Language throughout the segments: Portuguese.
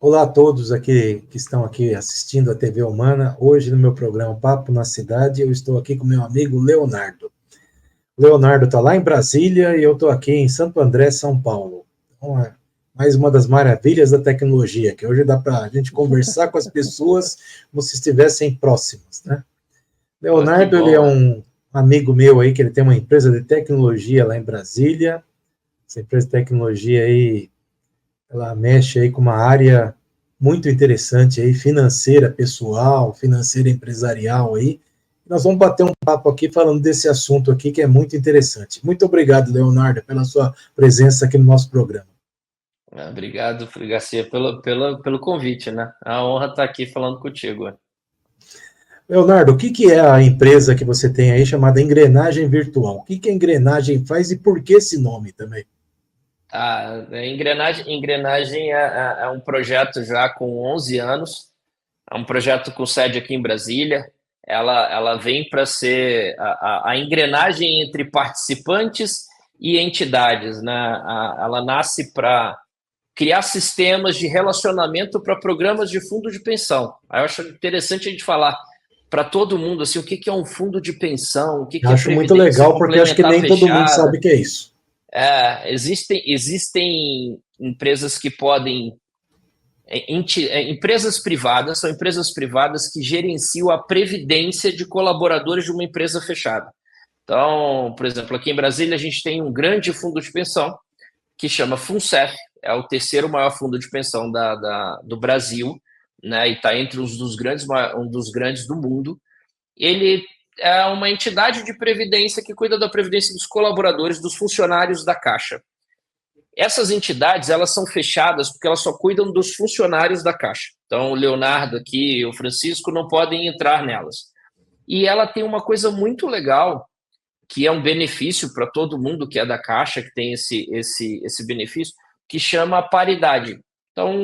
Olá a todos aqui que estão aqui assistindo a TV Humana. Hoje no meu programa Papo na Cidade, eu estou aqui com meu amigo Leonardo. Leonardo está lá em Brasília e eu estou aqui em Santo André, São Paulo. Então, é mais uma das maravilhas da tecnologia, que hoje dá para a gente conversar com as pessoas como se estivessem próximas, né? Leonardo, ele é um amigo meu aí, que ele tem uma empresa de tecnologia lá em Brasília. Essa empresa de tecnologia aí, ela mexe aí com uma área muito interessante aí, financeira pessoal, financeira empresarial aí. Nós vamos bater um papo aqui falando desse assunto aqui que é muito interessante. Muito obrigado, Leonardo, pela sua presença aqui no nosso programa. Obrigado, Garcia, pelo convite, né? A honra estar aqui falando contigo. Leonardo, o que é a empresa que você tem aí chamada Engrenagem Virtual? O que a Engrenagem faz e por que esse nome também? A Engrenagem é um projeto já com 11 anos, é um projeto com sede aqui em Brasília. Ela vem para ser a engrenagem entre participantes e entidades, né? Ela nasce para criar sistemas de relacionamento para programas de fundo de pensão. Aí eu acho interessante a gente falar para todo mundo assim, o que é um fundo de pensão, o que é Acho muito previdência legal, porque acho que complementar nem todo mundo sabe fechada. o que é isso. Existem empresas que podem. Empresas privadas são empresas privadas que gerenciam a previdência de colaboradores de uma empresa fechada. Então, por exemplo, aqui em Brasília a gente tem um grande fundo de pensão que chama FUNCEF, é o terceiro maior fundo de pensão do Brasil, né, e está entre um dos grandes do mundo. Ele é uma entidade de previdência que cuida da previdência dos colaboradores, dos funcionários da Caixa. Essas entidades, elas são fechadas porque elas só cuidam dos funcionários da Caixa. Então, o Leonardo aqui, o Francisco não podem entrar nelas. E ela tem uma coisa muito legal, que é um benefício para todo mundo que é da Caixa, que tem esse benefício, que chama a paridade. Então,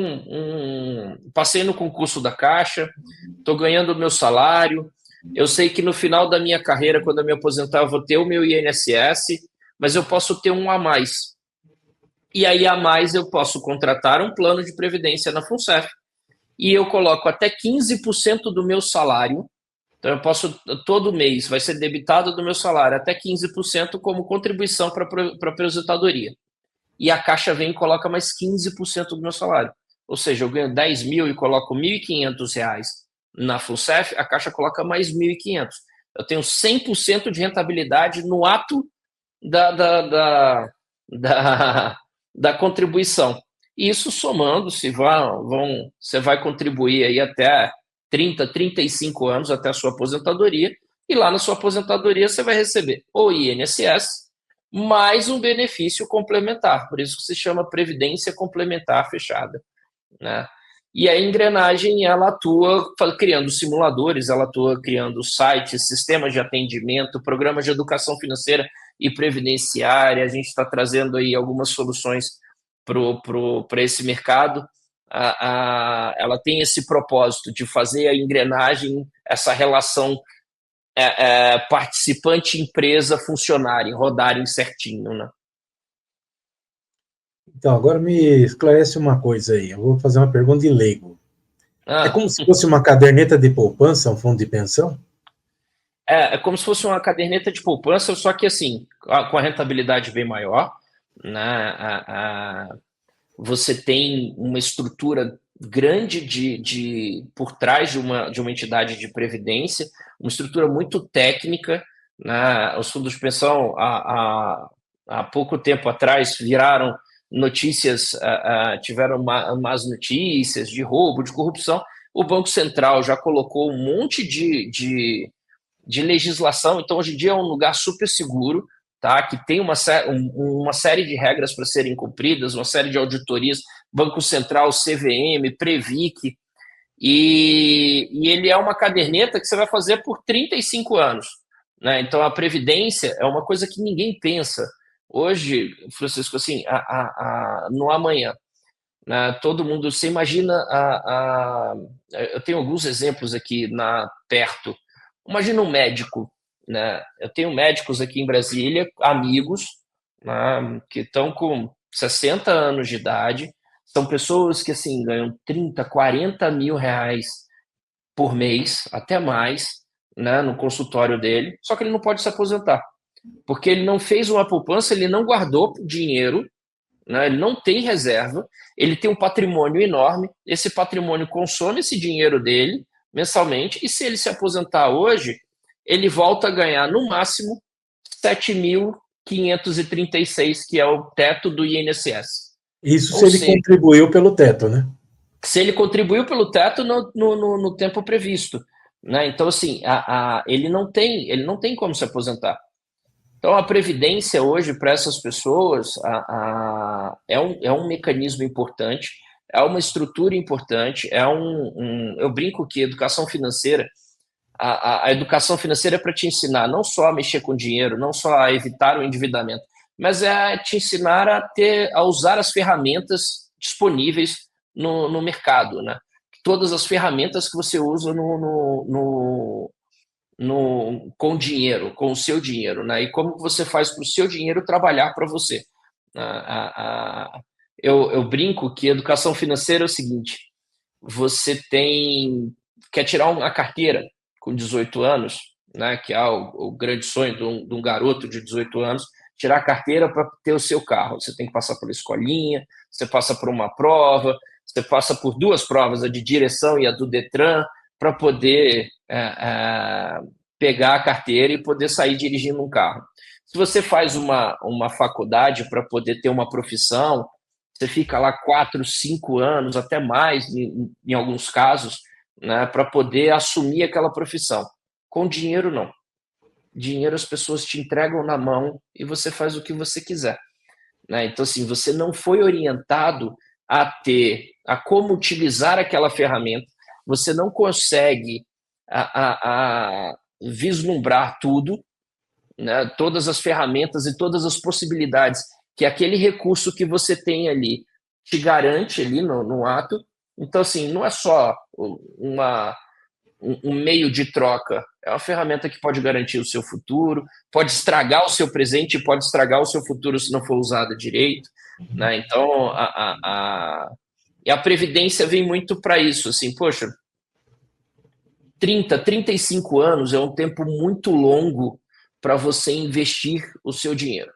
passei no concurso da Caixa, estou ganhando o meu salário, eu sei que no final da minha carreira, quando eu me aposentar, eu vou ter o meu INSS, mas eu posso ter um a mais. E aí, a mais, eu posso contratar um plano de previdência na FUNCEF, e eu coloco até 15% do meu salário. Então, eu posso, todo mês, vai ser debitado do meu salário até 15% como contribuição para a aposentadoria. E a Caixa vem e coloca mais 15% do meu salário. Ou seja, eu ganho 10 mil e coloco R$ 1.500 na FUNCEF, a Caixa coloca mais 1.500. Eu tenho 100% de rentabilidade no ato da, da contribuição. Isso somando, você vai contribuir aí até 30, 35 anos até a sua aposentadoria, e lá na sua aposentadoria você vai receber o INSS mais um benefício complementar, por isso que se chama Previdência Complementar Fechada, né? E a engrenagem, ela atua criando simuladores, ela atua criando sites, sistemas de atendimento, programas de educação financeira e previdenciária. A gente está trazendo aí algumas soluções para esse mercado. Ela tem esse propósito de fazer a engrenagem, essa relação participante, empresa, funcionário, rodarem certinho, né? Então, agora me esclarece uma coisa aí. Eu vou fazer uma pergunta de leigo. É como se fosse uma caderneta de poupança, um fundo de pensão? É como se fosse uma caderneta de poupança, só que assim, com a rentabilidade bem maior, né? Você tem uma estrutura grande por trás de uma entidade de previdência, uma estrutura muito técnica, né? Os fundos de pensão, há pouco tempo atrás, viraram notícias, tiveram más notícias de roubo, de corrupção. O Banco Central já colocou um monte de legislação, então hoje em dia é um lugar super seguro, tá? Que tem uma série de regras para serem cumpridas, uma série de auditorias, Banco Central, CVM, Previc, e ele é uma caderneta que você vai fazer por 35 anos, né? Então a previdência é uma coisa que ninguém pensa. Hoje, Francisco, assim, no amanhã, né? Todo mundo, você imagina, eu tenho alguns exemplos aqui perto. Imagina um médico, né? Eu tenho médicos aqui em Brasília, amigos, né, que estão com 60 anos de idade, São pessoas que, assim, ganham 30, 40 mil reais por mês, até mais, né, no consultório dele, só que ele não pode se aposentar, porque ele não fez uma poupança, ele não guardou dinheiro, né, ele não tem reserva, ele tem um patrimônio enorme, esse patrimônio consome esse dinheiro dele mensalmente, e se ele se aposentar hoje, ele volta a ganhar, no máximo, 7.536, que é o teto do INSS. Isso Ou se ele seja, contribuiu pelo teto, né? se ele contribuiu pelo teto no tempo previsto. Né? Então, assim, ele não tem como se aposentar. Então, a Previdência hoje, para essas pessoas, é um mecanismo importante, é uma estrutura importante, eu brinco que educação financeira, a educação financeira é para te ensinar não só a mexer com dinheiro, não só a evitar o endividamento, mas é te ensinar a usar as ferramentas disponíveis no mercado, né? Todas as ferramentas que você usa com dinheiro, com o seu dinheiro, né? E como você faz para o seu dinheiro trabalhar para você. Eu brinco que educação financeira é o seguinte: você quer tirar uma carteira com 18 anos, né? Que é o grande sonho de um garoto de 18 anos, tirar a carteira para ter o seu carro. Você tem que passar pela escolinha, você passa por uma prova, você passa por duas provas, a de direção e a do Detran, para poder pegar a carteira e poder sair dirigindo um carro. Se você faz uma faculdade para poder ter uma profissão, você fica lá 4, 5 anos, até mais, em alguns casos, né, para poder assumir aquela profissão. Com dinheiro, não. Dinheiro as pessoas te entregam na mão e você faz o que você quiser. Né? Então, assim, você não foi orientado a como utilizar aquela ferramenta, você não consegue vislumbrar tudo, né? Todas as ferramentas e todas as possibilidades que aquele recurso que você tem ali te garante ali no ato. Então, assim, não é só um meio de troca, é uma ferramenta que pode garantir o seu futuro, pode estragar o seu presente e pode estragar o seu futuro se não for usada direito. Né? Então, e a Previdência vem muito para isso, assim, poxa, 30, 35 anos é um tempo muito longo para você investir o seu dinheiro.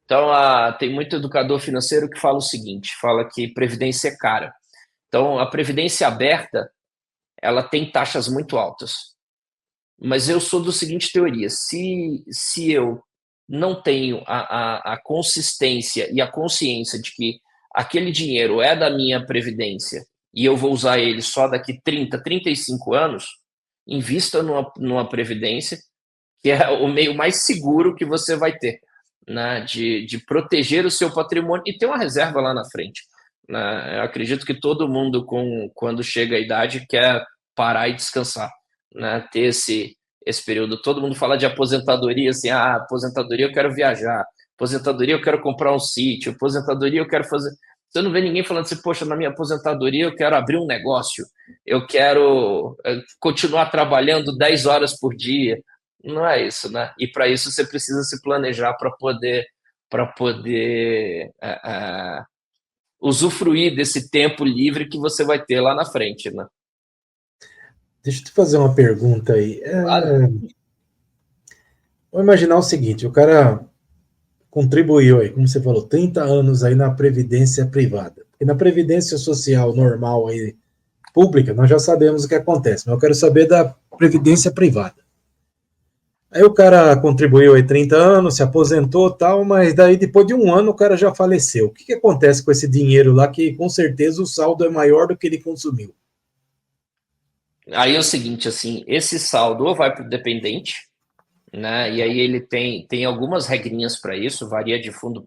Então, tem muito educador financeiro que fala o seguinte, fala que previdência é cara. Então, a previdência aberta, ela tem taxas muito altas. Mas eu sou do seguinte teoria, se eu não tenho a consistência e a consciência de que aquele dinheiro é da minha previdência e eu vou usar ele só daqui 30, 35 anos, invista numa previdência, que é o meio mais seguro que você vai ter, né, de proteger o seu patrimônio e ter uma reserva lá na frente. Né? Eu acredito que todo mundo, quando chega à idade, quer parar e descansar, né? Ter esse período. Todo mundo fala de aposentadoria, assim, aposentadoria eu quero viajar, aposentadoria eu quero comprar um sítio, aposentadoria eu quero fazer... Você não vê ninguém falando assim, poxa, na minha aposentadoria eu quero abrir um negócio, eu quero continuar trabalhando 10 horas por dia. Não é isso, né? E para isso você precisa se planejar para poder usufruir desse tempo livre que você vai ter lá na frente, né? Deixa eu te fazer uma pergunta aí. Claro. Vou imaginar o seguinte, o cara contribuiu aí, como você falou, 30 anos aí na previdência privada. E na previdência social normal aí, pública, nós já sabemos o que acontece, mas eu quero saber da previdência privada. Aí o cara contribuiu aí 30 anos, se aposentou tal, mas daí depois de um ano o cara já faleceu. O que acontece com esse dinheiro lá que com certeza o saldo é maior do que ele consumiu? Aí é o seguinte, assim, esse saldo ou vai para o dependente, né? E aí ele tem algumas regrinhas para isso, varia de fundo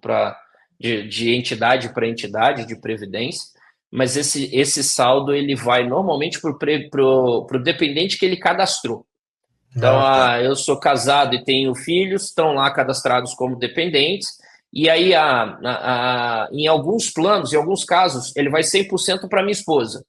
de entidade para entidade de previdência, mas esse saldo ele vai normalmente para o dependente que ele cadastrou. Então, Tá. eu sou casado e tenho filhos, estão lá cadastrados como dependentes, e aí em alguns planos, em alguns casos, ele vai 100% para minha esposa.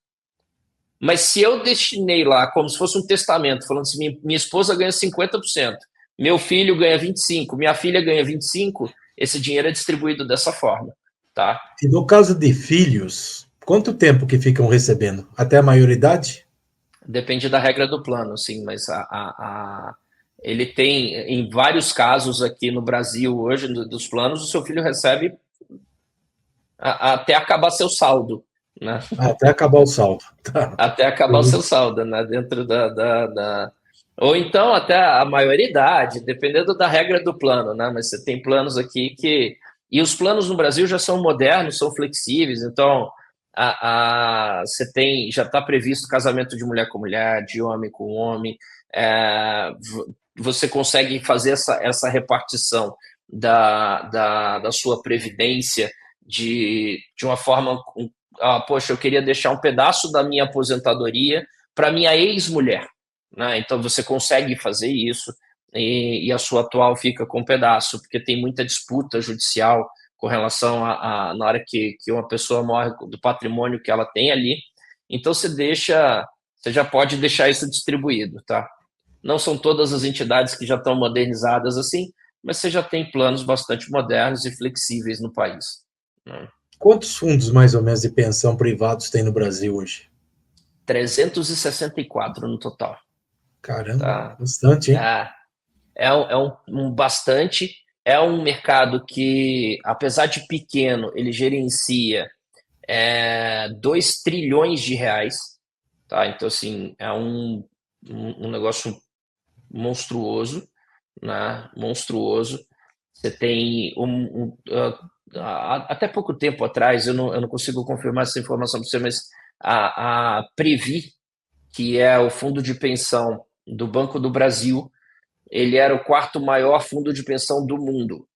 Mas se eu destinei lá como se fosse um testamento, falando assim, minha esposa ganha 50%, meu filho ganha 25%, minha filha ganha 25%, esse dinheiro é distribuído dessa forma, tá? E no caso de filhos, Quanto tempo que ficam recebendo? Até a maioridade? Depende da regra do plano, sim, mas ele tem, em vários casos aqui no Brasil hoje, dos planos, o seu filho recebe até acabar seu saldo, né? Até acabar o saldo. Tá. Até acabar o seu saldo, né? Dentro Ou então até a maioridade, dependendo da regra do plano, né? Mas você tem planos aqui que... E os planos no Brasil já são modernos, são flexíveis, então você tem, já está previsto casamento de mulher com mulher, de homem com homem, você consegue fazer essa repartição da sua previdência de uma forma... poxa, eu queria deixar um pedaço da minha aposentadoria para minha ex-mulher, né? Então você consegue fazer isso e a sua atual fica com um pedaço, porque tem muita disputa judicial com relação na hora que uma pessoa morre, do patrimônio que ela tem ali. Então você já pode deixar isso distribuído, tá? Não são todas as entidades que já estão modernizadas assim, mas você já tem planos bastante modernos e flexíveis no país, né? Quantos fundos, mais ou menos, de pensão privados tem no Brasil hoje? 364 no total. Caramba, Tá? bastante, hein? Um bastante. É um mercado que, apesar de pequeno, ele gerencia 2 trilhões de reais. Tá? Então, assim, é um negócio monstruoso, né? Monstruoso. Você tem até pouco tempo atrás, eu não consigo confirmar essa informação para você, mas a Previ, que é o fundo de pensão do Banco do Brasil, ele era o quarto maior fundo de pensão do mundo,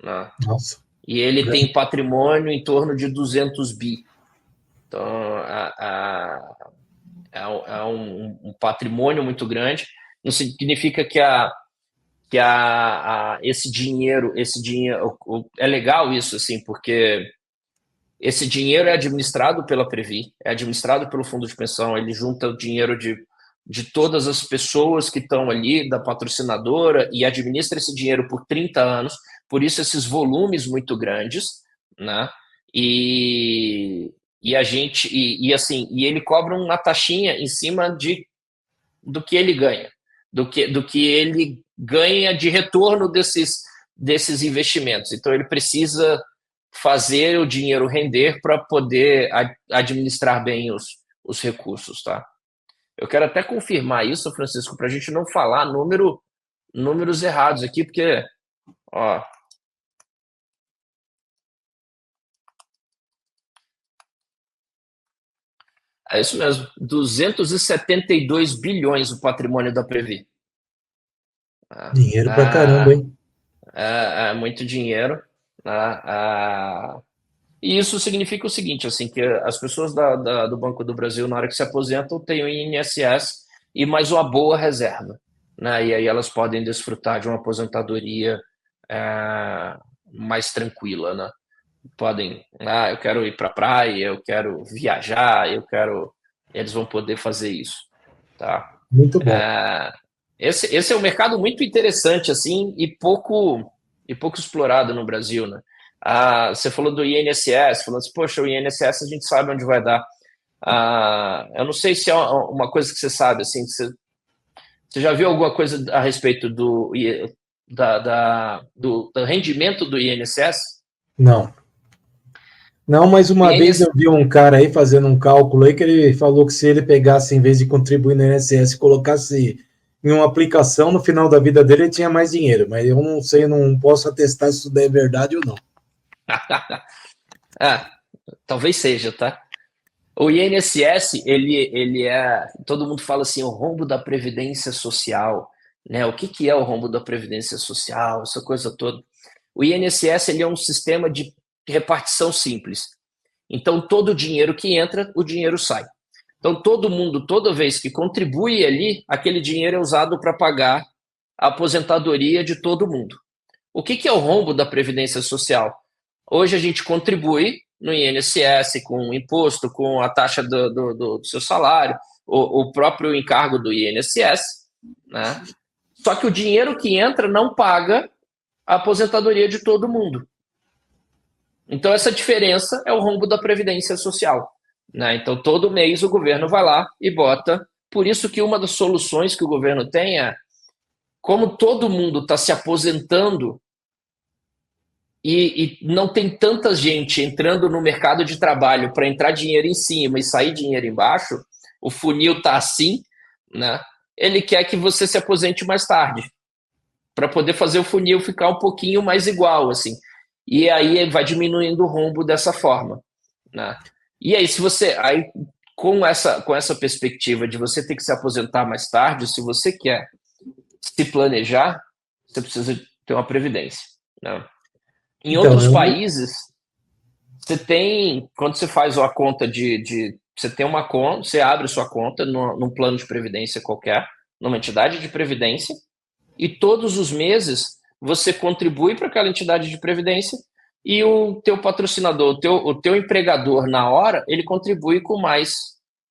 né? Nossa. E ele tem patrimônio em torno de 200 bi. Então, é um patrimônio muito grande. Não significa que esse dinheiro é legal isso, assim, porque esse dinheiro é administrado pela Previ, é administrado pelo fundo de pensão, ele junta o dinheiro de todas as pessoas que estão ali, da patrocinadora, e administra esse dinheiro por 30 anos, por isso esses volumes muito grandes, né? Assim, ele cobra uma taxinha em cima do que ele ganha, do que ele ganha de retorno desses investimentos. Então ele precisa fazer o dinheiro render para poder administrar bem os recursos, tá? Eu quero até confirmar isso, Francisco, para a gente não falar números errados aqui, porque, ó, é isso mesmo, 272 bilhões o patrimônio da Previ. Dinheiro pra caramba, hein? É muito dinheiro, né? E isso significa o seguinte, assim, que as pessoas do Banco do Brasil, na hora que se aposentam, têm o INSS e mais uma boa reserva, né? E aí elas podem desfrutar de uma aposentadoria mais tranquila, né? Podem, eu quero ir para a praia, eu quero viajar, eles vão poder fazer isso, tá? Muito bom. Esse é um mercado muito interessante, assim, e pouco explorado no Brasil, né? Você falou do INSS, falando assim, poxa, o INSS a gente sabe onde vai dar. Eu não sei se é uma coisa que você sabe, assim, você já viu alguma coisa a respeito do rendimento do INSS? Não. Não, mas uma vez eu vi um cara aí fazendo um cálculo aí que ele falou que se ele pegasse, em vez de contribuir no INSS, colocasse em uma aplicação, no final da vida dele ele tinha mais dinheiro. Mas eu não sei, eu não posso atestar se isso é verdade ou não. Talvez seja, tá? O INSS, ele todo mundo fala assim, o rombo da Previdência Social, né? O que é o rombo da Previdência Social, essa coisa toda. O INSS, ele é um sistema de repartição simples. Então, todo o dinheiro que entra, o dinheiro sai. Então, todo mundo, toda vez que contribui ali, aquele dinheiro é usado para pagar a aposentadoria de todo mundo. O que é o rombo da Previdência Social? Hoje a gente contribui no INSS com o imposto, com a taxa do seu salário, o próprio encargo do INSS, né? Só que o dinheiro que entra não paga a aposentadoria de todo mundo. Então, essa diferença é o rombo da Previdência Social. né? Então, todo mês o governo vai lá e bota. Por isso que uma das soluções que o governo tem é, como todo mundo está se aposentando e não tem tanta gente entrando no mercado de trabalho para entrar dinheiro em cima e sair dinheiro embaixo, o funil está assim, né? Ele quer que você se aposente mais tarde, para poder fazer o funil ficar um pouquinho mais igual, assim. E aí vai diminuindo o rombo dessa forma, né? E aí, se você. Aí, com essa perspectiva de você ter que se aposentar mais tarde, se você quer se planejar, você precisa ter uma previdência, né? Em Então, outros países, você tem. Quando você faz uma conta você tem uma conta, você abre sua conta num plano de previdência qualquer, numa entidade de previdência, e todos os meses você contribui para aquela entidade de previdência e o teu patrocinador, o teu empregador na hora, ele contribui com mais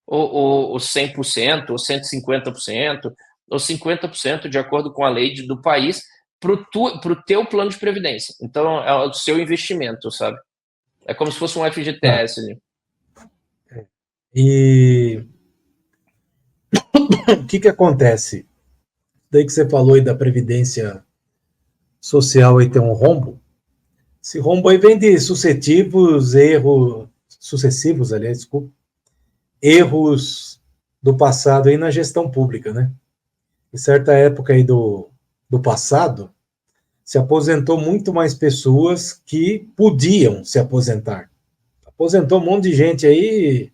o 100%, ou 150%, ou 50%, de acordo com a lei do país, para o teu plano de previdência. Então, é o seu investimento, sabe? É como se fosse um tá. FGTS ali. E o que acontece? Daí que você falou aí da previdência social aí tem um rombo. Esse rombo aí vem de sucessivos, aliás, desculpa, erros do passado aí na gestão pública, né? Em certa época aí do passado, se aposentou muito mais pessoas que podiam se aposentar. Aposentou um monte de gente aí,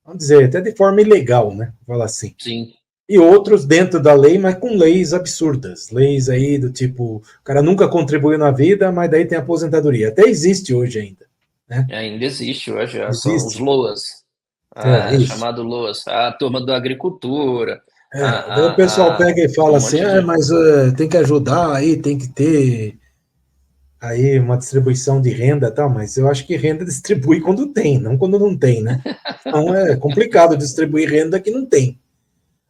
vamos dizer, até de forma ilegal, né? Vou falar assim. Sim. E outros dentro da lei, mas com leis absurdas. Leis aí do tipo, o cara nunca contribuiu na vida, mas daí tem aposentadoria. Até existe hoje ainda, né? Ainda existe hoje, são os Existe. LOAS, Isso. chamado LOAS, a turma da agricultura, Daí o pessoal pega e um fala assim, monte de. mas tem que ajudar aí, tem que ter aí uma distribuição de renda e tal, mas eu acho que renda distribui quando tem, não quando não tem, né? Então é complicado distribuir renda que não tem.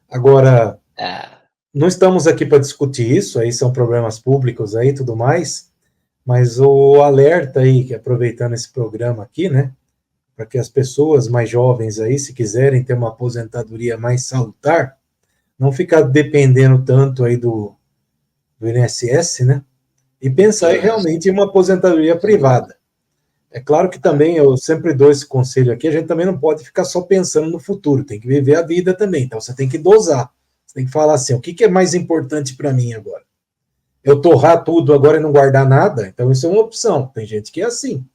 Agora, É, não estamos aqui para discutir isso, aí são problemas públicos aí e tudo mais, mas o alerta aí, que aproveitando esse programa aqui, né, para que as pessoas mais jovens aí, se quiserem ter uma aposentadoria mais salutar, não ficar dependendo tanto aí do INSS, né, e pensar realmente em uma aposentadoria privada. É claro que também eu sempre dou esse conselho aqui, a gente também não pode ficar só pensando no futuro, tem que viver a vida também, então você tem que dosar, você tem que falar assim, o que é mais importante para mim agora? Eu torrar tudo agora e não guardar nada, então isso é uma opção, tem gente que é assim.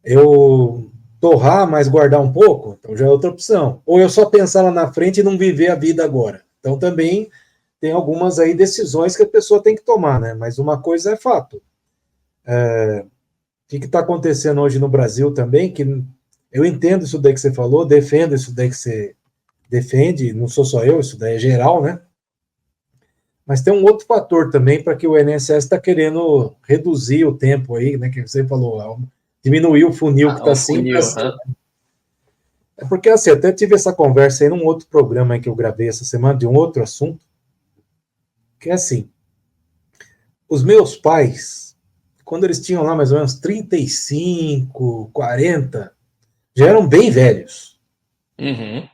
Eu torrar, mas guardar um pouco, então já é outra opção. Ou eu só pensar lá na frente e não viver a vida agora. Então também tem algumas aí decisões que a pessoa tem que tomar, né? Mas uma coisa é fato. O que está acontecendo hoje no Brasil também, que eu entendo isso daí que você falou, defendo isso daí que você defende, não sou só eu, isso daí é geral, né? Mas tem um outro fator também para que o INSS está querendo reduzir o tempo aí, né? Que você falou, diminuir o funil que está o assim. funil. É porque assim, até tive essa conversa aí num outro programa aí que eu gravei essa semana de um outro assunto, que é assim, os meus pais, quando eles tinham lá mais ou menos 35, 40, já eram bem velhos. Uhum.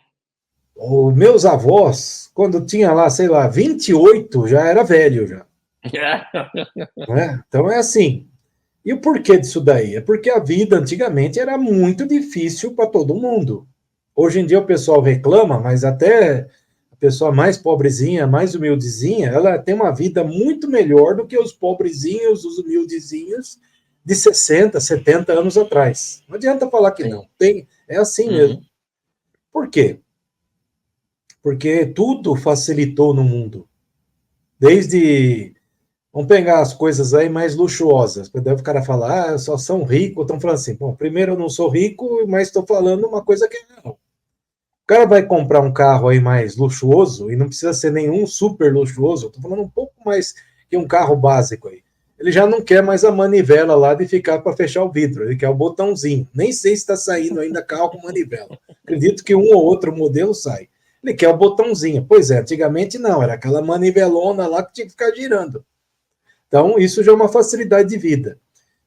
Os meus avós, quando tinha lá, sei lá, 28, já era velho já. Né? Então é assim. E o porquê disso daí? É porque a vida antigamente era muito difícil para todo mundo. Hoje em dia o pessoal reclama, mas até a pessoa mais pobrezinha, mais humildezinha, ela tem uma vida muito melhor do que os pobrezinhos, os humildezinhos de 60, 70 anos atrás. Não adianta falar que não. É assim mesmo. Uhum. Por quê? Porque tudo facilitou no mundo. Desde. Vamos pegar as coisas aí mais luxuosas. Daí o cara fala, só são ricos. Estão falando assim, bom, primeiro eu não sou rico, mas estou falando uma coisa que não. O cara vai comprar um carro aí mais luxuoso, e não precisa ser nenhum super luxuoso, estou falando um pouco mais que um carro básico aí. Ele já não quer mais a manivela lá de ficar para fechar o vidro, ele quer o botãozinho. Nem sei se está saindo ainda carro com manivela. Acredito que um ou outro modelo sai. Ele quer o botãozinho. Pois é, antigamente não, era aquela manivelona lá que tinha que ficar girando. Então, isso já é uma facilidade de vida.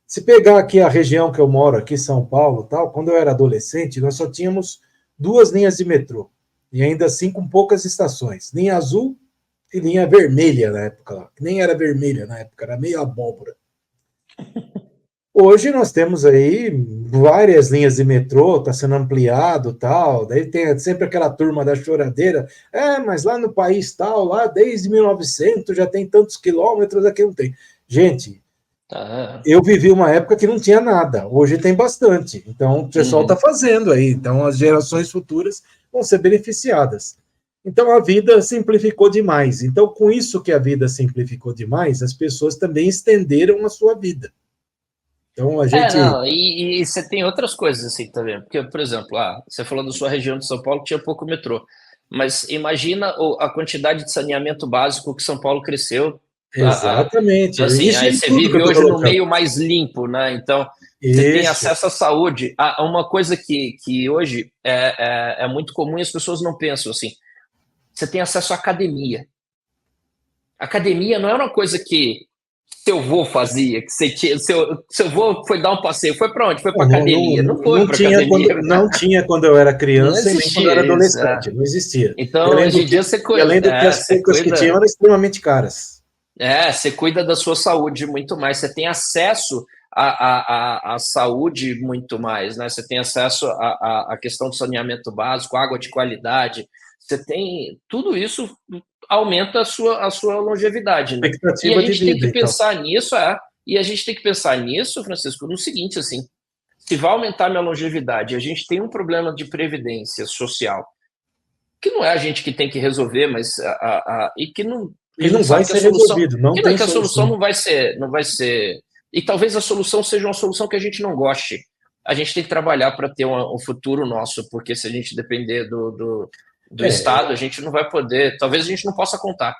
Se pegar aqui a região que eu moro, aqui São Paulo, tal, quando eu era adolescente, nós só tínhamos 2 linhas de metrô, e ainda assim com poucas estações, linha azul e linha vermelha na época lá, que nem era vermelha na época, era meio abóbora. Hoje nós temos aí várias linhas de metrô, está sendo ampliado, tal, daí tem sempre aquela turma da choradeira, mas lá no país tal, lá desde 1900 já tem tantos quilômetros, aqui não tem. Gente, eu vivi uma época que não tinha nada, hoje tem bastante, então o pessoal está fazendo aí, então as gerações futuras vão ser beneficiadas. Então a vida simplificou demais, então com isso que a vida simplificou demais, as pessoas também estenderam a sua vida. Então a gente... não, e você tem outras coisas assim também, porque, por exemplo, você falou da sua região de São Paulo que tinha pouco metrô, mas imagina a quantidade de saneamento básico que São Paulo cresceu. Exatamente. Assim, aí você vive hoje no meio mais limpo, né? Então, você tem acesso à saúde. Uma coisa que hoje é muito comum e as pessoas não pensam assim, você tem acesso à academia. Academia não é uma coisa que seu avô fazia, que seu avô foi dar um passeio, foi para onde? Foi para academia, não foi para academia. Não tinha quando eu era criança e nem quando eu era adolescente, não existia. Então, hoje em dia você cuida. Além do que as poucas que tinham eram extremamente caras. Você cuida da sua saúde muito mais, você tem acesso à saúde muito mais, né? Você tem acesso à questão do saneamento básico, água de qualidade, você tem... Tudo isso aumenta a sua longevidade, né? E a gente tem que pensar nisso, e a gente tem que pensar nisso, Francisco, no seguinte, assim, se vai aumentar minha longevidade, a gente tem um problema de previdência social, que não é a gente que tem que resolver, mas e que não... E não vai ser resolvido, não tem solução. A solução não vai ser... E talvez a solução seja uma solução que a gente não goste. A gente tem que trabalhar para ter um futuro nosso, porque se a gente depender do Estado, a gente não vai poder... Talvez a gente não possa contar.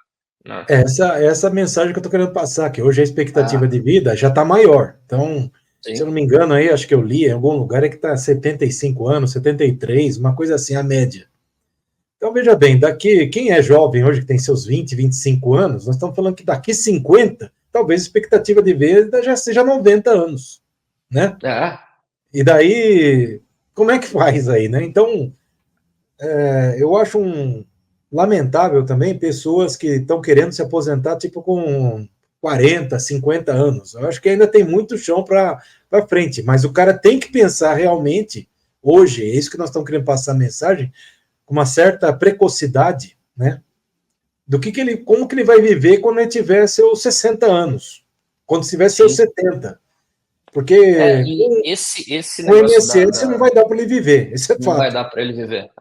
Né? Essa mensagem que eu estou querendo passar, que hoje a expectativa de vida já está maior. Então, sim, se eu não me engano, aí acho que eu li em algum lugar, é que está 75 anos, 73, uma coisa assim, a média. Então, veja bem, daqui, quem é jovem hoje, que tem seus 20, 25 anos, nós estamos falando que daqui 50, talvez a expectativa de vida já seja 90 anos, né? E daí, como é que faz aí, né? Então, eu acho lamentável também pessoas que estão querendo se aposentar, tipo, com 40, 50 anos. Eu acho que ainda tem muito chão para frente, mas o cara tem que pensar realmente, hoje, é isso que nós estamos querendo passar a mensagem, com uma certa precocidade, né? Como que ele vai viver quando ele tiver seus 60 anos, quando tiver seus 70. Porque esse o INSS não vai dar para ele viver, isso é fato. Não vai dar para ele viver.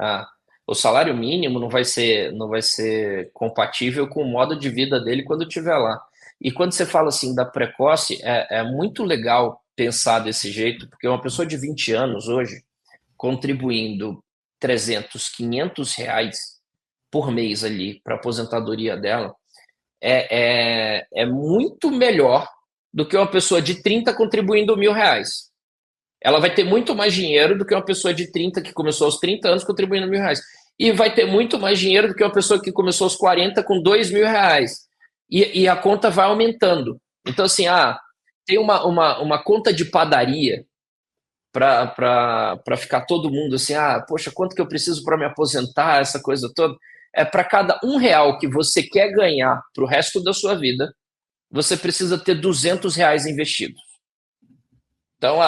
O salário mínimo não vai ser compatível com o modo de vida dele quando estiver lá. E quando você fala assim da precoce, é muito legal pensar desse jeito, porque uma pessoa de 20 anos hoje, contribuindo 300, 500 reais por mês ali para a aposentadoria dela, é muito melhor do que uma pessoa de 30 contribuindo R$1.000. Ela vai ter muito mais dinheiro do que uma pessoa de 30 que começou aos 30 anos contribuindo R$1.000. E vai ter muito mais dinheiro do que uma pessoa que começou aos 40 com R$2.000. E a conta vai aumentando. Então, assim, tem uma conta de padaria para ficar todo mundo assim, poxa, quanto que eu preciso para me aposentar, essa coisa toda. Para cada R$1 que você quer ganhar para o resto da sua vida, você precisa ter R$200 investidos. Então,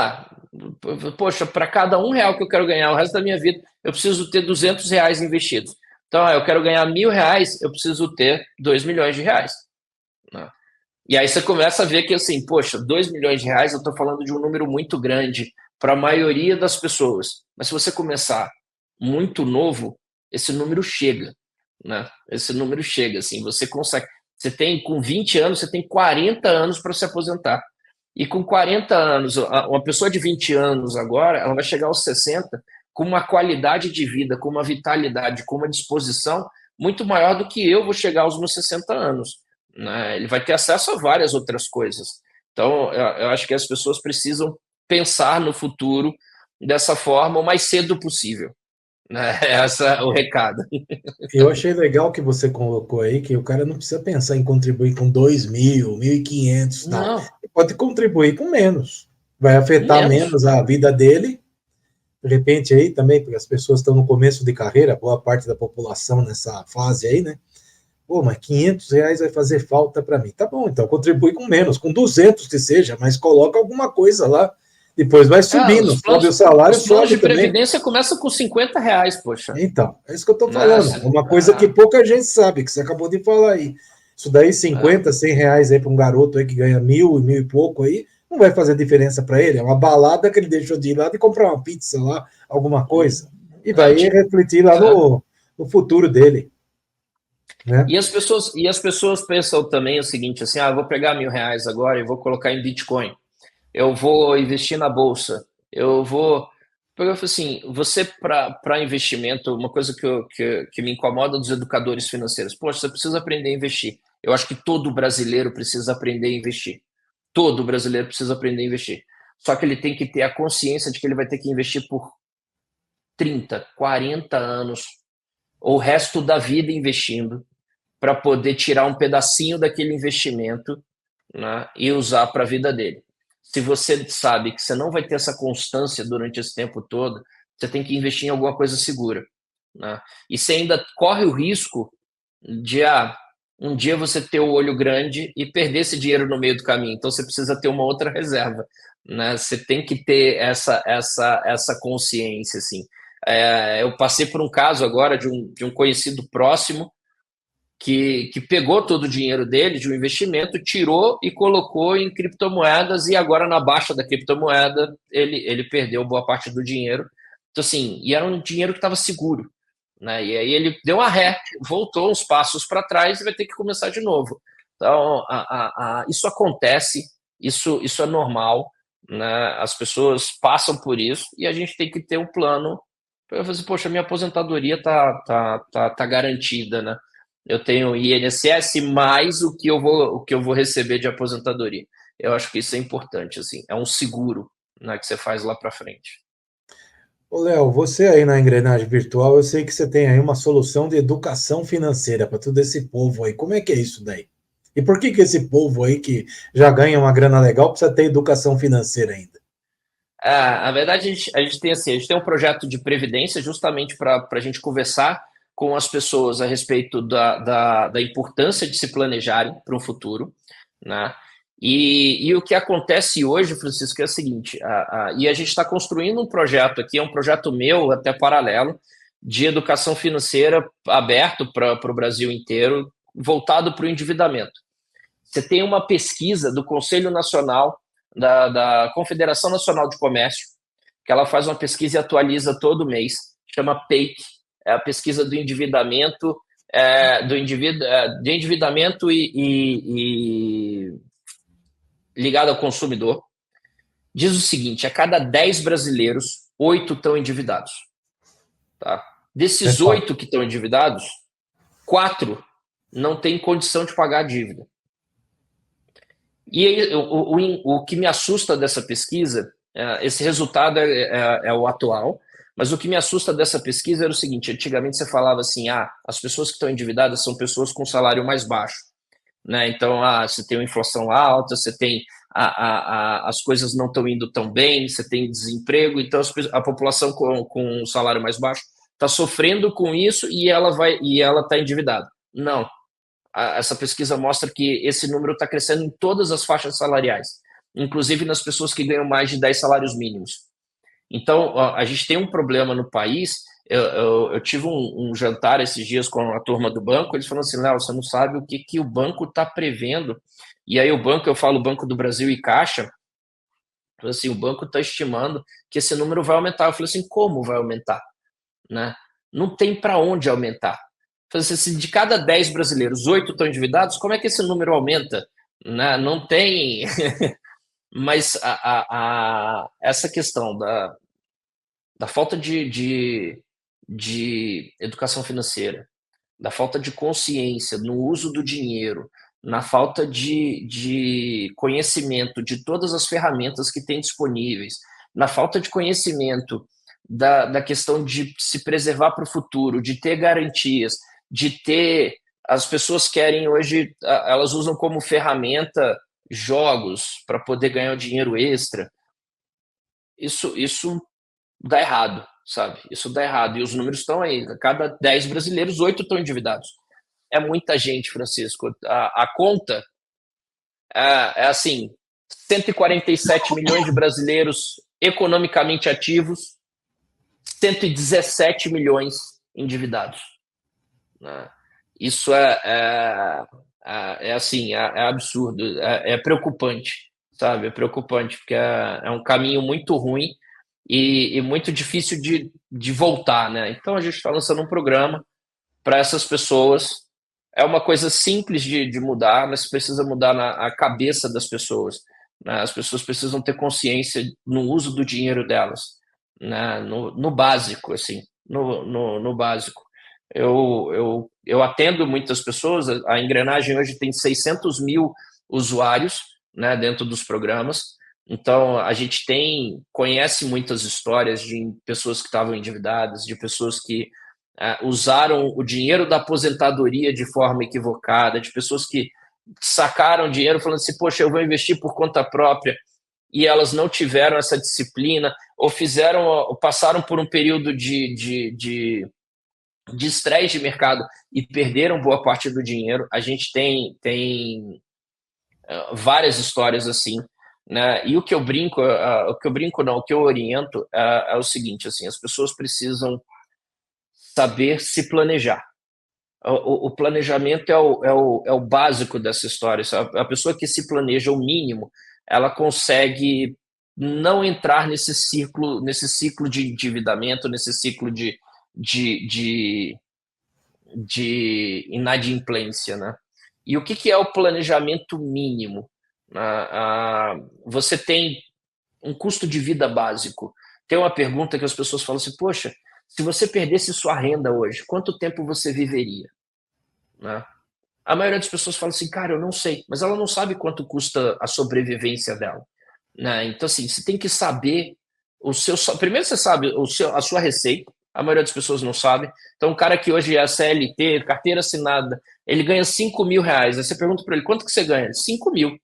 poxa, para cada R$1 que eu quero ganhar o resto da minha vida, eu preciso ter R$200 investidos. Então, eu quero ganhar R$1.000, eu preciso ter R$2 milhões. Né? E aí você começa a ver que, assim, poxa, R$2 milhões, eu estou falando de um número muito grande para a maioria das pessoas. Mas se você começar muito novo, esse número chega. Né? Esse número chega, assim, você consegue. Você tem, com 20 anos, você tem 40 anos para se aposentar. E com 40 anos, uma pessoa de 20 anos agora, ela vai chegar aos 60 com uma qualidade de vida, com uma vitalidade, com uma disposição muito maior do que eu vou chegar aos meus 60 anos. Né? Ele vai ter acesso a várias outras coisas. Então, eu acho que as pessoas precisam pensar no futuro dessa forma o mais cedo possível. Esse é o recado. Eu achei legal que você colocou aí que o cara não precisa pensar em contribuir com 2.000, 1.500, tal. Ele pode contribuir com menos. vai afetar Menos. menos a vida dele. De repente aí também, porque as pessoas estão no começo de carreira, boa parte da população nessa fase aí, né? Pô, mas R$ 500 vai fazer falta para mim. Tá bom, então contribui com menos, com 200 que seja, mas coloca alguma coisa lá. Depois vai subindo, sobe o salário, Os planos sobe de também. previdência começam com R$ 50, poxa. Então, é isso que eu estou Né? falando. Uma coisa que pouca gente sabe, que você acabou de falar aí. Isso daí, 50, R$ 100 aí para um garoto aí que ganha 1.000 e pouco aí, não vai fazer diferença para ele. É uma balada que ele deixou de ir lá de comprar uma pizza lá, alguma coisa. E vai refletir lá no futuro dele. Né? E as pessoas pensam também o seguinte, assim, eu vou pegar R$ 1.000 agora e vou colocar em Bitcoin. Eu vou investir na bolsa. Eu vou. Porque eu falo assim, você para investimento, uma coisa que me incomoda dos educadores financeiros, poxa, você precisa aprender a investir. Eu acho que todo brasileiro precisa aprender a investir. Todo brasileiro precisa aprender a investir. Só que ele tem que ter a consciência de que ele vai ter que investir por 30, 40 anos, ou o resto da vida investindo, para poder tirar um pedacinho daquele investimento, né, e usar para a vida dele. Se você sabe que você não vai ter essa constância durante esse tempo todo, você tem que investir em alguma coisa segura. Né? E você ainda corre o risco de um dia você ter o olho grande e perder esse dinheiro no meio do caminho. Então você precisa ter uma outra reserva. Né? Você tem que ter essa consciência. Assim. Eu passei por um caso agora de um conhecido próximo que pegou todo o dinheiro dele de um investimento, tirou e colocou em criptomoedas, e agora na baixa da criptomoeda ele perdeu boa parte do dinheiro. Então, assim, e era um dinheiro que estava seguro. Né? E aí ele deu uma ré, voltou uns passos para trás e vai ter que começar de novo. Então, isso acontece, isso é normal, né? As pessoas passam por isso e a gente tem que ter um plano para fazer, poxa, minha aposentadoria tá garantida, né? Eu tenho INSS mais o que eu vou receber de aposentadoria. Eu acho que isso é importante, assim, é um seguro, né, que você faz lá para frente. Ô, Léo, você aí na engrenagem virtual, eu sei que você tem aí uma solução de educação financeira para todo esse povo aí. Como é que é isso daí? E por que esse povo aí que já ganha uma grana legal precisa ter educação financeira ainda? Na verdade, a gente tem um projeto de previdência justamente para a gente conversar com as pessoas a respeito da importância de se planejarem para um futuro, né? E o que acontece hoje, Francisco, é o seguinte, e a gente está construindo um projeto aqui, é um projeto meu, até paralelo, de educação financeira aberto para o Brasil inteiro, voltado para o endividamento. Você tem uma pesquisa do Conselho Nacional, da Confederação Nacional de Comércio, que ela faz uma pesquisa e atualiza todo mês, chama PEIC, é a pesquisa do endividamento, de endividamento e ligado ao consumidor. Diz o seguinte: a cada 10 brasileiros, 8 estão endividados. Tá? Desses 8 que estão endividados, 4 não têm condição de pagar a dívida. E aí, o que me assusta dessa pesquisa, esse resultado é o atual, mas o que me assusta dessa pesquisa era o seguinte: antigamente você falava assim, as pessoas que estão endividadas são pessoas com salário mais baixo. Né? Então, você tem uma inflação alta, você tem as coisas não estão indo tão bem, você tem desemprego, então a população com um salário mais baixo está sofrendo com isso e ela está endividada. Não, essa pesquisa mostra que esse número está crescendo em todas as faixas salariais, inclusive nas pessoas que ganham mais de 10 salários mínimos. Então, a gente tem um problema no país. Eu tive um jantar esses dias com a turma do banco, eles falaram assim, Léo, você não sabe o que o banco está prevendo. E aí o banco, eu falo Banco do Brasil e Caixa, assim, o banco está estimando que esse número vai aumentar. Eu falei assim, como vai aumentar? Né? Não tem para onde aumentar. Se de cada 10 brasileiros, 8 estão endividados, como é que esse número aumenta? Né? Não tem. Mas essa questão da falta de educação financeira, da falta de consciência no uso do dinheiro, na falta de conhecimento de todas as ferramentas que tem disponíveis, na falta de conhecimento da questão de se preservar para o futuro, de ter garantias, de ter. As pessoas querem hoje, elas usam como ferramenta jogos para poder ganhar o dinheiro extra. isso dá errado, sabe? Isso dá errado. E os números estão aí. A cada 10 brasileiros, 8 estão endividados. É muita gente, Francisco. A conta é assim: 147 milhões de brasileiros economicamente ativos, 117 milhões endividados, né? Isso assim, é absurdo, é preocupante, sabe? É preocupante, porque é um caminho muito ruim e muito difícil de voltar, né? Então a gente está lançando um programa para essas pessoas. É uma coisa simples de mudar, mas precisa mudar a cabeça das pessoas, né? As pessoas precisam ter consciência no uso do dinheiro delas, né? No básico, assim, no básico. Eu atendo muitas pessoas, a Engrenagem hoje tem 600 mil usuários, né, dentro dos programas. Então, a gente conhece muitas histórias de pessoas que estavam endividadas, de pessoas que usaram o dinheiro da aposentadoria de forma equivocada, de pessoas que sacaram dinheiro falando assim, poxa, eu vou investir por conta própria, e elas não tiveram essa disciplina, ou passaram por um período de estresse de mercado e perderam boa parte do dinheiro. A gente tem várias histórias assim, né? E o que eu brinco, o que eu oriento é o seguinte, assim, as pessoas precisam saber se planejar. O planejamento é o básico dessa história. A pessoa que se planeja o mínimo, ela consegue não entrar nesse ciclo de endividamento, nesse ciclo de, de, de inadimplência, né? E o que é o planejamento mínimo? Você tem um custo de vida básico. Tem uma pergunta que as pessoas falam assim, poxa, se você perdesse sua renda hoje, quanto tempo você viveria? Né? A maioria das pessoas fala assim, cara, eu não sei, mas ela não sabe quanto custa a sobrevivência dela, né? Então, assim, você tem que saber primeiro você sabe a sua receita, a maioria das pessoas não sabe. Então, um cara que hoje é CLT, carteira assinada, ele ganha 5 mil reais. Aí você pergunta para ele, quanto que você ganha? 5 mil.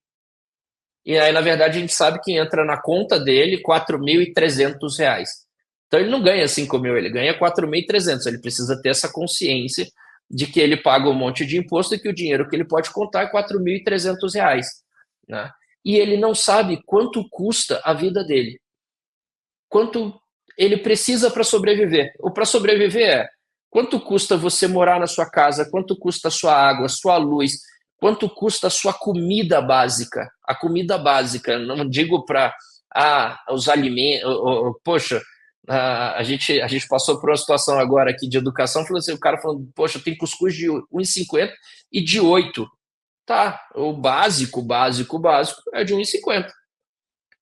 E aí, na verdade, a gente sabe que entra na conta dele 4.300 reais. Então, ele não ganha 5 mil, ele ganha 4.300. Ele precisa ter essa consciência de que ele paga um monte de imposto e que o dinheiro que ele pode contar é 4.300 reais, né? E ele não sabe quanto custa a vida dele, quanto ele precisa para sobreviver. O para sobreviver quanto custa você morar na sua casa, quanto custa a sua água, a sua luz, quanto custa a sua comida básica. A comida básica, não digo para os alimentos. Poxa, a gente passou por uma situação agora aqui de educação, falou assim, o cara falando, poxa, tem cuscuz de 1,50 e de 8. Tá, o básico é de 1,50.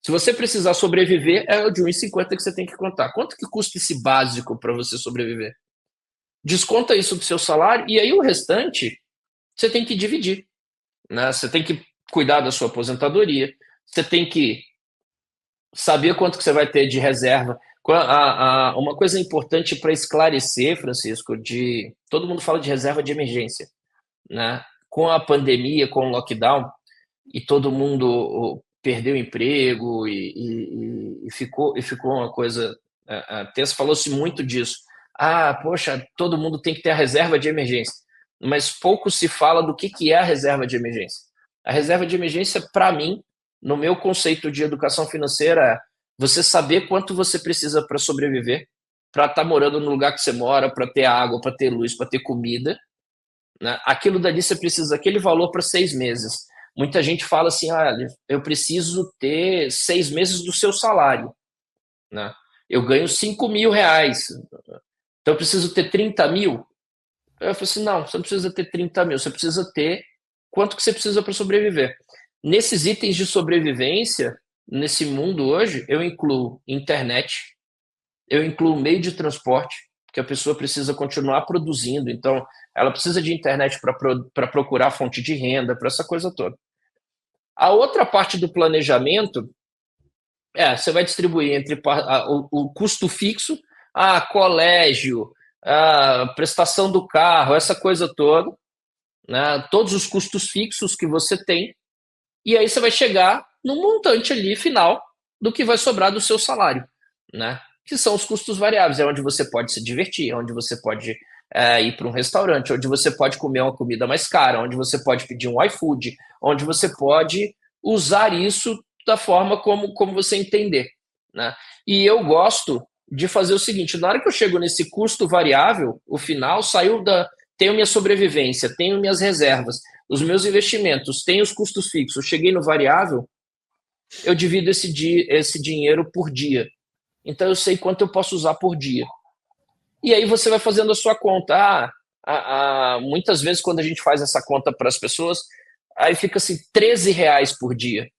Se você precisar sobreviver, é o de 1,50 que você tem que contar. Quanto que custa esse básico para você sobreviver? Desconta isso do seu salário e aí o restante você tem que dividir, né? Você tem que cuidar da sua aposentadoria, você tem que saber quanto que você vai ter de reserva. Uma coisa importante para esclarecer, Francisco, todo mundo fala de reserva de emergência, né? Com a pandemia, com o lockdown, e todo mundo perdeu emprego e ficou uma coisa tensa. Falou-se muito disso. Poxa, todo mundo tem que ter a reserva de emergência, mas pouco se fala do que é a reserva de emergência. A reserva de emergência, para mim, no meu conceito de educação financeira, é você saber quanto você precisa para sobreviver, para estar morando no lugar que você mora, para ter água, para ter luz, para ter comida, né? Aquilo dali você precisa, aquele valor para 6 meses. Muita gente fala assim, eu preciso ter 6 meses do seu salário, né? Eu ganho 5 mil reais, então eu preciso ter 30 mil. Eu falo assim, não, você não precisa ter 30 mil, você precisa ter quanto que você precisa para sobreviver. Nesses itens de sobrevivência, nesse mundo hoje, eu incluo internet, eu incluo meio de transporte, que a pessoa precisa continuar produzindo, então ela precisa de internet para procurar fonte de renda, para essa coisa toda. A outra parte do planejamento você vai distribuir entre o custo fixo, colégio, a prestação do carro, essa coisa toda, né, todos os custos fixos que você tem, e aí você vai chegar no montante ali final do que vai sobrar do seu salário, né? Que são os custos variáveis, é onde você pode se divertir, é onde você pode ir para um restaurante, onde você pode comer uma comida mais cara, onde você pode pedir um iFood, onde você pode usar isso da forma como você entender, né? E eu gosto de fazer o seguinte, na hora que eu chego nesse custo variável, o final tenho minha sobrevivência, tenho minhas reservas, os meus investimentos, tenho os custos fixos, cheguei no variável, eu divido esse dinheiro por dia. Então eu sei quanto eu posso usar por dia. E aí você vai fazendo a sua conta. Muitas vezes quando a gente faz essa conta para as pessoas, aí fica assim, R$ 13 por dia,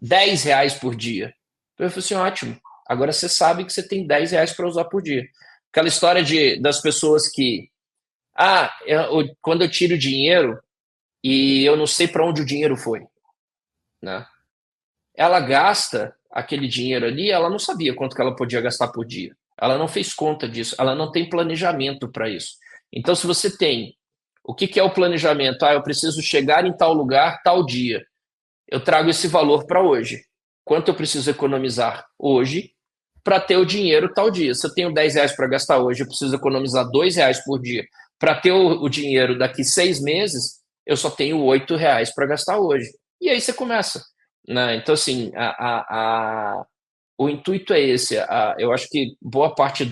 R$ 10 por dia. Eu falo assim, ótimo, agora você sabe que você tem R$ 10 para usar por dia. Aquela história das pessoas que, quando eu tiro dinheiro e eu não sei para onde o dinheiro foi, né? Ela gasta aquele dinheiro ali, ela não sabia quanto que ela podia gastar por dia. Ela não fez conta disso, ela não tem planejamento para isso. Então, se você tem, o que é o planejamento? Eu preciso chegar em tal lugar, tal dia. Eu trago esse valor para hoje. Quanto eu preciso economizar hoje para ter o dinheiro tal dia? Se eu tenho R$ 10 para gastar hoje, eu preciso economizar R$ 2 por dia. Para ter o dinheiro daqui 6 meses, eu só tenho R$ 8 para gastar hoje. E aí você começa. Né? Então, assim, o intuito é esse. Eu acho que boa parte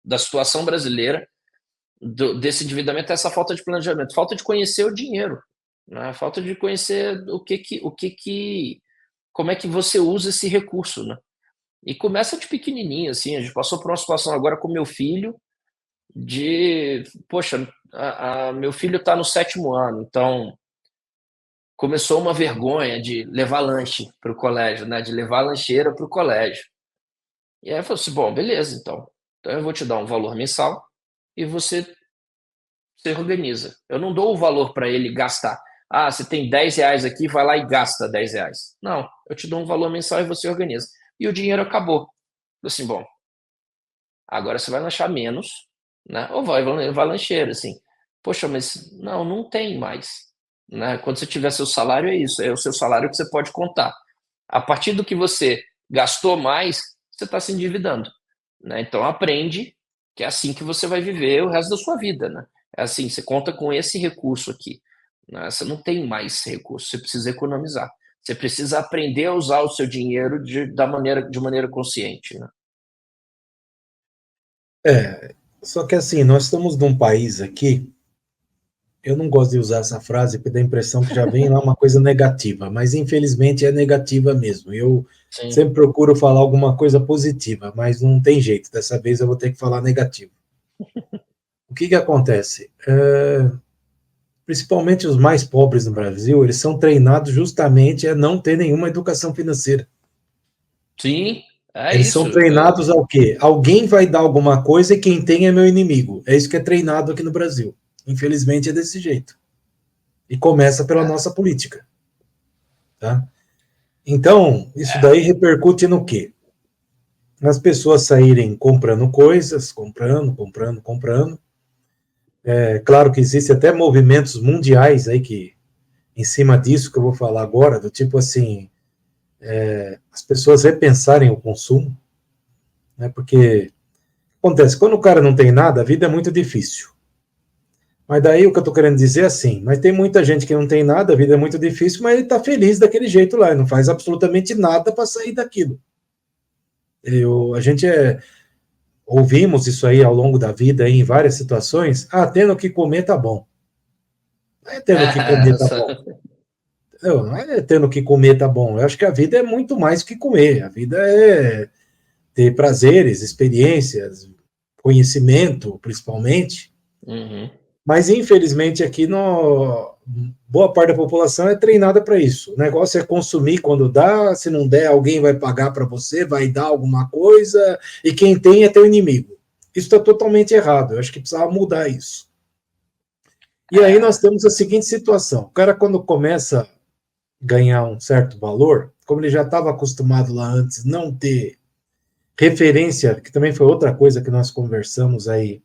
da situação brasileira, desse endividamento, é essa falta de planejamento, falta de conhecer o dinheiro, né? Falta de conhecer como é que você usa esse recurso, né? E começa de pequenininho, assim. A gente passou por uma situação agora com meu filho poxa, meu filho está no 7º ano, então começou uma vergonha de levar lanche para o colégio, né? De levar a lancheira para o colégio. E aí eu falei assim, bom, beleza, então eu vou te dar um valor mensal e você organiza. Eu não dou o valor para ele gastar. Você tem R$ 10 aqui, vai lá e gasta R$ 10. Não, eu te dou um valor mensal e você organiza. E o dinheiro acabou. Eu falei assim, bom, agora você vai lanchar menos, né? Ou vai lancheira, assim. Poxa, mas não tem mais. Né? Quando você tiver seu salário, é isso, é o seu salário que você pode contar. A partir do que você gastou mais, você está se endividando. Né? Então aprende que é assim que você vai viver o resto da sua vida. Né? É assim, você conta com esse recurso aqui. Né? Você não tem mais recurso, você precisa economizar. Você precisa aprender a usar o seu dinheiro de maneira consciente. Né? Só que assim, nós estamos num país aqui. Eu não gosto de usar essa frase porque dá a impressão que já vem lá uma coisa negativa, mas infelizmente é negativa mesmo. Eu Sim. sempre procuro falar alguma coisa positiva, mas não tem jeito, dessa vez eu vou ter que falar negativo. O que acontece? Principalmente os mais pobres no Brasil, eles são treinados justamente a não ter nenhuma educação financeira. Sim, Eles isso. são treinados ao quê? Alguém vai dar alguma coisa e quem tem é meu inimigo. É isso que é treinado aqui no Brasil. Infelizmente é desse jeito. E começa pela nossa política. Tá? Então, isso daí repercute no quê? As pessoas saírem comprando coisas, comprando. É claro que existem até movimentos mundiais aí que, em cima disso que eu vou falar agora, do tipo assim, as pessoas repensarem o consumo, né? Porque acontece, quando o cara não tem nada, a vida é muito difícil. Mas daí o que eu estou querendo dizer é assim, mas tem muita gente que não tem nada, a vida é muito difícil, mas ele está feliz daquele jeito lá, ele não faz absolutamente nada para sair daquilo. A gente ouvimos isso aí ao longo da vida aí, em várias situações. Tendo que comer tá bom. Não é tendo que comer tá bom. Não é tendo que comer tá bom. Eu acho que a vida é muito mais que comer. A vida é ter prazeres, experiências, conhecimento, principalmente. Uhum. Mas, infelizmente, aqui boa parte da população é treinada para isso. O negócio é consumir quando dá, se não der, alguém vai pagar para você, vai dar alguma coisa, e quem tem é teu inimigo. Isso está totalmente errado. Eu acho que precisava mudar isso. E aí nós temos a seguinte situação. O cara, quando começa a ganhar um certo valor, como ele já estava acostumado lá antes, não ter referência, que também foi outra coisa que nós conversamos aí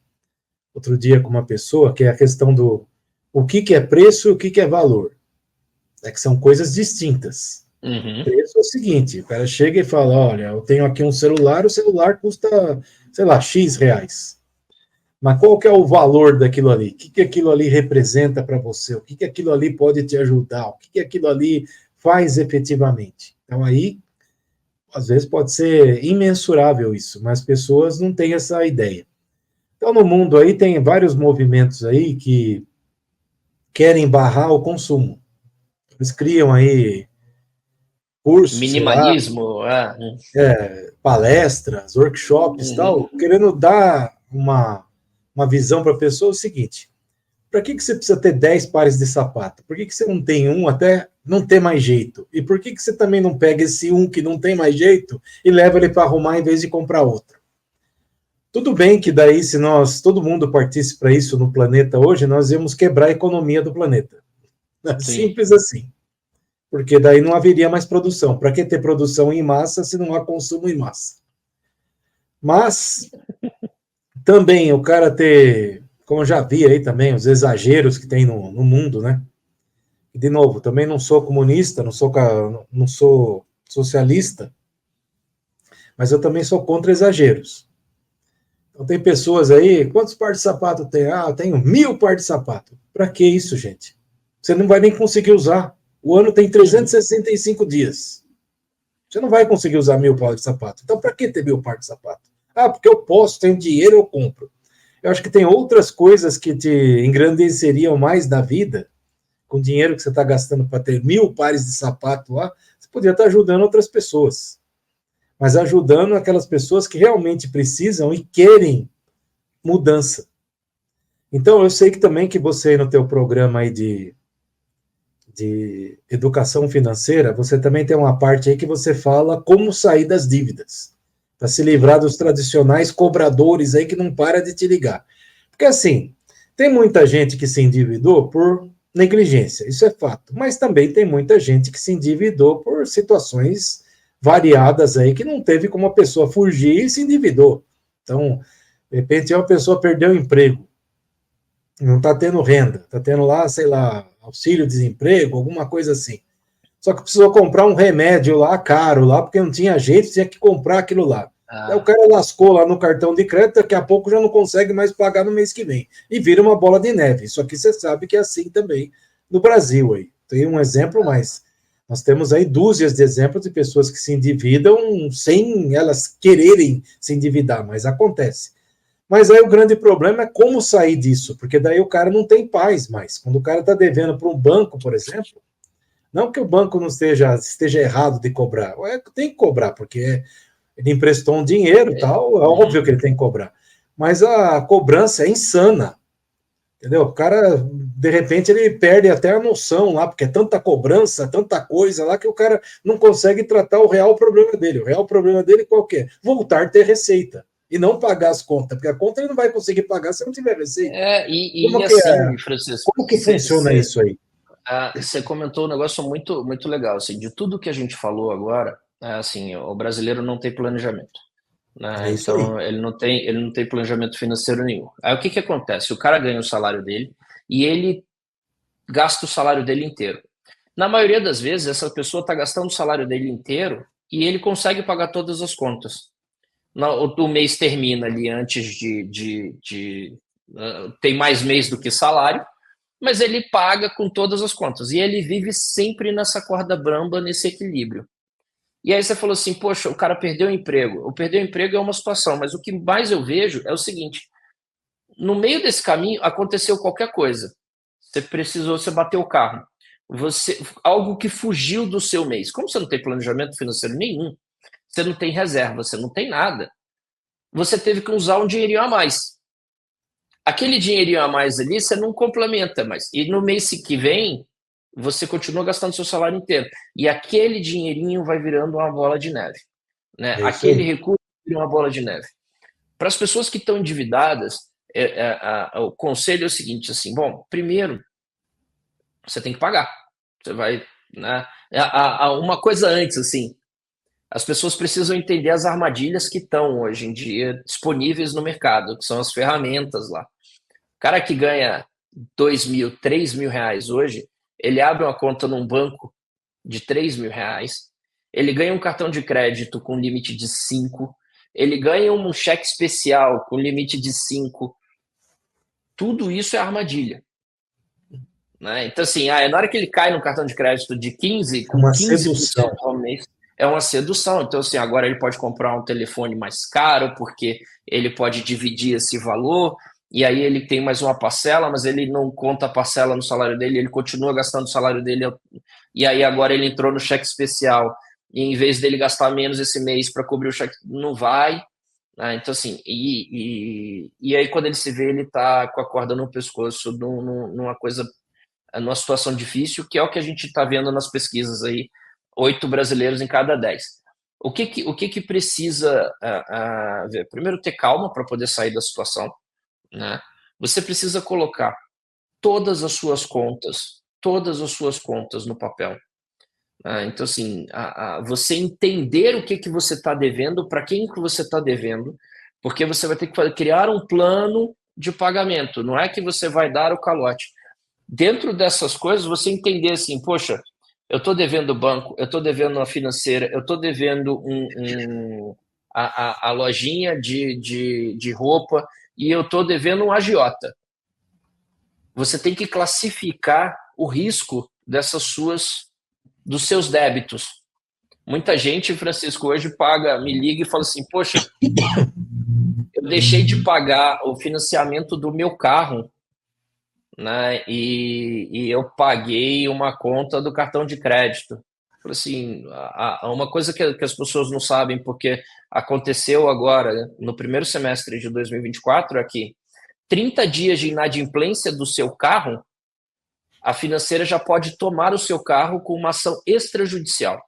outro dia com uma pessoa, que é a questão do o que é preço e o que é valor. É que são coisas distintas. Uhum. Preço é o seguinte, o cara chega e fala, olha, eu tenho aqui um celular, o celular custa, sei lá, X reais. Mas qual que é o valor daquilo ali? O que, que aquilo ali representa para você? O que, que aquilo ali pode te ajudar? O que, que aquilo ali faz efetivamente? Então aí, às vezes pode ser imensurável isso, mas pessoas não têm essa ideia. Então no mundo aí tem vários movimentos aí que querem barrar o consumo. Eles criam aí cursos, sei lá, Minimalismo, palestras, workshops, uhum. tal, querendo dar uma visão para a pessoa o seguinte: para que você precisa ter 10 pares de sapato? Por que você não tem um até não ter mais jeito? E por que você também não pega esse um que não tem mais jeito e leva ele para arrumar em vez de comprar outro? Tudo bem que daí, se nós, todo mundo partisse para isso no planeta hoje, nós íamos quebrar a economia do planeta. Sim. Simples assim. Porque daí não haveria mais produção. Para que ter produção em massa se não há consumo em massa? Mas também o cara ter, como eu já vi aí também, os exageros que tem no mundo, né? E de novo, também não sou comunista, não sou socialista, mas eu também sou contra exageros. Então tem pessoas aí, quantos pares de sapato tem? Ah, eu tenho 1000 pares de sapato. Para que isso, gente? Você não vai nem conseguir usar. O ano tem Uhum. 365 dias. Você não vai conseguir usar 1000 pares de sapato. Então, para que ter 1000 pares de sapato? Ah, porque eu posso, tenho dinheiro, eu compro. Eu acho que tem outras coisas que te engrandeceriam mais na vida, com o dinheiro que você está gastando para ter 1000 pares de sapato lá, você poderia estar ajudando outras pessoas. Mas ajudando aquelas pessoas que realmente precisam e querem mudança. Então, eu sei que também que você, no teu programa aí de educação financeira, você também tem uma parte aí que você fala como sair das dívidas, para se livrar dos tradicionais cobradores aí que não para de te ligar. Porque assim, tem muita gente que se endividou por negligência, isso é fato, mas também tem muita gente que se endividou por situações variadas aí que não teve como a pessoa fugir e se endividou. Então, de repente, uma pessoa perdeu o emprego, não está tendo renda, está tendo lá, sei lá, auxílio-desemprego, alguma coisa assim. Só que precisou comprar um remédio lá caro, lá, porque não tinha jeito, tinha que comprar aquilo lá. Aí o Ah, cara lascou lá no cartão de crédito, daqui a pouco já não consegue mais pagar no mês que vem. E vira uma bola de neve. Isso aqui você sabe que é assim também no Brasil. Aí. Tem um exemplo, mas nós temos aí dúzias de exemplos de pessoas que se endividam sem elas quererem se endividar, mas acontece. Mas aí o grande problema é como sair disso, porque daí o cara não tem paz mais. Quando o cara está devendo para um banco, por exemplo, não que o banco não esteja errado de cobrar, tem que cobrar, porque ele emprestou um dinheiro e tal, é uhum. óbvio que ele tem que cobrar. Mas a cobrança é insana, entendeu? O cara, de repente, ele perde até a noção lá, porque é tanta cobrança, tanta coisa lá, que o cara não consegue tratar o real problema dele. O real problema dele qual que é? Voltar a ter receita. E não pagar as contas, porque a conta ele não vai conseguir pagar se não tiver receita. E Como que é? assim, Francisco, Como que funciona isso aí? você comentou um negócio muito, muito legal, assim, de tudo que a gente falou agora, assim, o brasileiro não tem planejamento, É né? isso aí. Então ele não tem planejamento financeiro nenhum. Aí o que que acontece? O cara ganha o salário dele e ele gasta o salário dele inteiro. Na maioria das vezes, essa pessoa está gastando o salário dele inteiro e ele consegue pagar todas as contas. O mês termina ali antes tem mais mês do que salário, mas ele paga com todas as contas. E ele vive sempre nessa corda bamba, nesse equilíbrio. E aí você falou assim, poxa, o cara perdeu o emprego. O perder o emprego é uma situação, mas o que mais eu vejo é o seguinte, no meio desse caminho aconteceu qualquer coisa. Você bateu o carro. Algo que fugiu do seu mês. Como você não tem planejamento financeiro nenhum, você não tem reserva, você não tem nada. Você teve que usar um dinheirinho a mais. Aquele dinheirinho a mais ali, você não complementa mais. E no mês que vem, você continua gastando seu salário inteiro. E aquele dinheirinho vai virando uma bola de neve. Né? É isso Aquele aí. recurso vira uma bola de neve. Para as pessoas que estão endividadas, o conselho é o seguinte, assim, bom, primeiro, você tem que pagar. Você vai, né? Uma coisa antes, assim, as pessoas precisam entender as armadilhas que estão hoje em dia disponíveis no mercado, que são as ferramentas lá. O cara que ganha 2.000, 3.000 reais hoje, ele abre uma conta num banco de R$ 3.000, ele ganha um cartão de crédito com limite de 5, ele ganha um cheque especial com limite de 5. Tudo isso é armadilha. Né? Então, assim, na hora que ele cai no cartão de crédito de 15, com Uma 15% sedução. ao mês, é uma sedução. Então, assim, agora ele pode comprar um telefone mais caro, porque ele pode dividir esse valor, e aí ele tem mais uma parcela, mas ele não conta a parcela no salário dele, ele continua gastando o salário dele, e aí agora ele entrou no cheque especial, e em vez dele gastar menos esse mês para cobrir o cheque, não vai. Então, assim, e aí quando ele se vê, ele tá com a corda no pescoço, numa situação difícil, que é o que a gente está vendo nas pesquisas aí, 8 brasileiros em cada 10. O que precisa ver? Primeiro, ter calma para poder sair da situação, né? Você precisa colocar todas as suas contas no papel. Então, assim, você entender o que você está devendo, para quem que você está devendo, porque você vai ter que criar um plano de pagamento, não é que você vai dar o calote. Dentro dessas coisas, você entender assim, poxa, eu estou devendo o banco, eu estou devendo a financeira, eu estou devendo a lojinha de roupa e eu estou devendo um agiota. Você tem que classificar o risco dos seus débitos. Muita gente, Francisco, hoje me liga e fala assim, poxa, eu deixei de pagar o financiamento do meu carro, né? E eu paguei uma conta do cartão de crédito. Assim, uma coisa que as pessoas não sabem, porque aconteceu agora, né, no primeiro semestre de 2024, é que 30 dias de inadimplência do seu carro, a financeira já pode tomar o seu carro com uma ação extrajudicial.